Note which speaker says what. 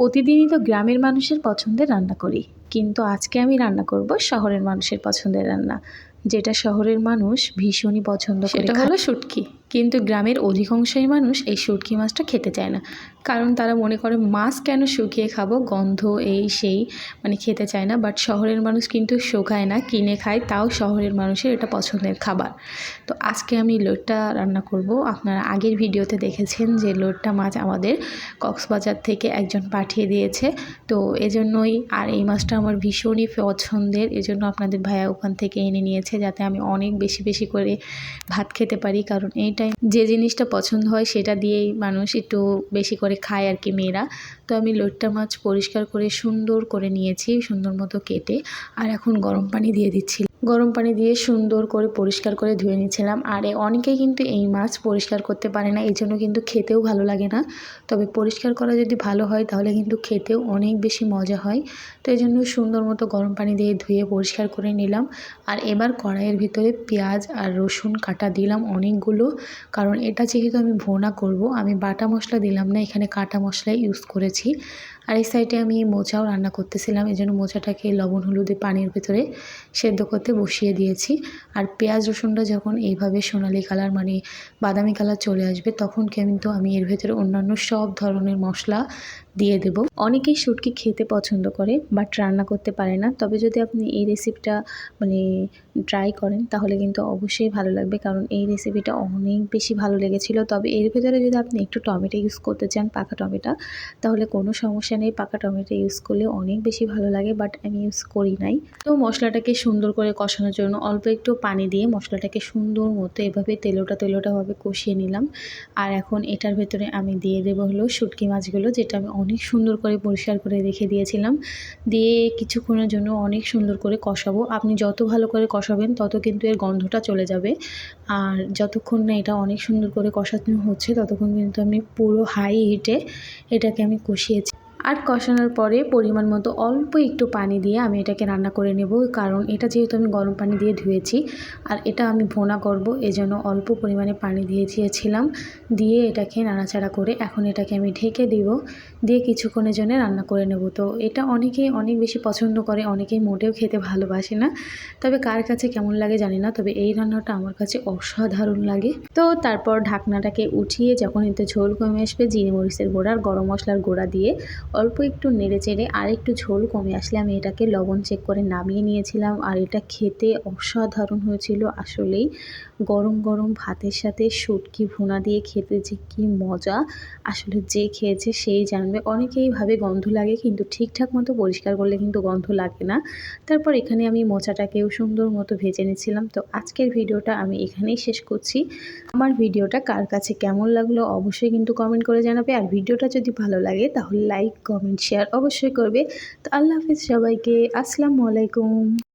Speaker 1: প্রতিদিনই তো গ্রামের মানুষের পছন্দের রান্না করি, কিন্তু আজকে আমি রান্না করব শহরের মানুষের পছন্দের রান্না, যেটা শহরের মানুষ ভীষণই পছন্দ করে। সেটা হলো শুটকি। কিন্তু গ্রামের অধিকাংশই মানুষ এই শুটকি মাছটা খেতে চায় না, কারণ তারা মনে করে মাছ কেন শুকিয়ে খাবো, গন্ধ এই সেই, মানে খেতে চায় না। বাট শহরের মানুষ কিন্তু শুকায় না, কিনে খায়, তাও শহরের মানুষের এটা পছন্দের খাবার। তো আজকে আমি লোট্টা রান্না করব। আপনারা আগের ভিডিওতে দেখেছেন যে লোট্টা মাছ আমাদের কক্সবাজার থেকে একজন পাঠিয়ে দিয়েছে, তো এজন্যই। আর এই মাছটা আমার ভীষণই পছন্দের, এজন্য আপনাদের ভাইয়া ওখান থেকে এনে নিয়েছে, যাতে আমি অনেক বেশি বেশি করে ভাত খেতে পারি। কারণ এই টাইম যে জিনিসটা পছন্দ হয় সেটা দিয়েই মানুষ একটু বেশি করে খায় আর কি, মেয়েরা। তো আমি লোট্টা মাছ পরিষ্কার করে সুন্দর করে নিয়েছি, সুন্দর মতো কেটে। আর এখন গরম পানি দিয়ে দিচ্ছি। গরম পানি দিয়ে সুন্দর করে পরিষ্কার করে ধুয়ে নিয়েছিলাম। আর অনেকেই কিন্তু এই মাছ পরিষ্কার করতে পারে না, এই জন্য কিন্তু খেতেও ভালো লাগে না। তবে পরিষ্কার করা যদি ভালো হয় তাহলে কিন্তু খেতেও অনেক বেশি মজা হয়। তো এই জন্য সুন্দর মতো গরম পানি দিয়ে ধুয়ে পরিষ্কার করে নিলাম। আর এবার কড়াইয়ের ভিতরে পেঁয়াজ আর রসুন কাটা দিলাম অনেকগুলো, কারণ এটা যেহেতু আমি ভুনা করব, আমি বাটা মশলা দিলাম না, এখানে কাটা মশলাই ইউজ করেছি। আর এই সাইডে আমি মোচাও রান্না করতেছিলাম, এই জন্য মোচাটাকে লবণ হলুদে পানির ভিতরে সেদ্ধ করতে বসিয়ে দিয়েছি। আর পেঁয়াজ রসুনটা যখন এইভাবে সোনালি কালার, মানে বাদামি কালার চলে আসবে, তখন কিন্তু আমি এর ভেতরে অন্যান্য সব ধরনের মশলা দিয়ে দেব। অনেকেই শুটকি খেতে পছন্দ করে বাট রান্না করতে পারে না, তবে যদি আপনি এই রেসিপিটা মানে ট্রাই করেন তাহলে কিন্তু অবশ্যই ভালো লাগবে, কারণ এই রেসিপিটা অনেক বেশি ভালো লেগেছিল। তবে এর ভেতরে যদি আপনি একটু টমেটো ইউজ করতে চান, পাকা টমেটো, তাহলে কোনো সমস্যা নেই, পাকা টমেটো ইউজ করলে অনেক বেশি ভালো লাগে, বাট আমি ইউজ করি নাই। তো মশলাটাকে সুন্দর করে কষানোর জন্য অল্প একটু পানি দিয়ে মশলাটাকে সুন্দর মতো এভাবে তেলোটাভাবে কষিয়ে নিলাম। আর এখন এটার ভেতরে আমি দিয়ে দেবো হলো শুটকি মাছগুলো, যেটা আমি অনেক সুন্দর করে পরিষ্কার করে রেখে দিয়েছিলাম। দিয়ে কিছুক্ষণের জন্য অনেক সুন্দর করে কষাবো। আপনি যত ভালো করে কষাবেন তত কিন্তু এর গন্ধটা চলে যাবে। আর যতক্ষণ না এটা অনেক সুন্দর করে কষানো হচ্ছে ততক্ষণ কিন্তু আমি পুরো হাই হিটে এটাকে আমি কষিয়েছি। আর কষানোর পরে পরিমাণ মতো অল্প একটু পানি দিয়ে আমি এটাকে রান্না করে নেব, কারণ এটা যেহেতু আমি গরম পানি দিয়ে ধুয়েছি আর এটা আমি ভোনা করব, এজন্য অল্প পরিমাণে পানি দিয়েছিলাম। দিয়ে এটাকে নাড়াচাড়া করে এখন এটাকে আমি ঢেকে দিব, দিয়ে কিছুক্ষণের জন্য রান্না করে নেব। তো এটা অনেকেই অনেক বেশি পছন্দ করে, অনেকেই মোটেও খেতে ভালোবাসে না, তবে কার কাছে কেমন লাগে জানি না, তবে এই রান্নাটা আমার কাছে অসাধারণ লাগে। তো তারপর ঢাকনাটাকে উঠিয়ে যখন এতে ঝোল কমে আসবে, জিরে মরিচের গুঁড়া আর গরম মশলার গুঁড়া দিয়ে অল্প একটু নেড়ে চেড়ে আর একটু ঝোল কমে আসলে আমি এটাকে লবণ চেক করে নামিয়ে নিয়েছিলাম। আর এটা খেতে অসাধারণ হয়েছিল আসলেই। গরম গরম ভাতের সাথে শুটকি ভুনা দিয়ে খেতে যে কী মজা, আসলে যে খেয়েছে সেই জানবে। অনেকেই ভাবে গন্ধ লাগে, কিন্তু ঠিকঠাক মতো পরিষ্কার করলে কিন্তু গন্ধ লাগে না। তারপর এখানে আমি মোচাটাকেও সুন্দর মতো ভেজে নিয়েছিলাম। তো আজকের ভিডিওটা আমি এখানেই শেষ করছি। আমার ভিডিওটা কার কাছে কেমন লাগলো অবশ্যই কিন্তু কমেন্ট করে জানাবে। আর ভিডিওটা যদি ভালো লাগে তাহলে লাইক কমেন্ট শেয়ার অবশ্যই করবে। তো আল্লাহ হাফিজ সবাইকে, আসসালামু আলাইকুম।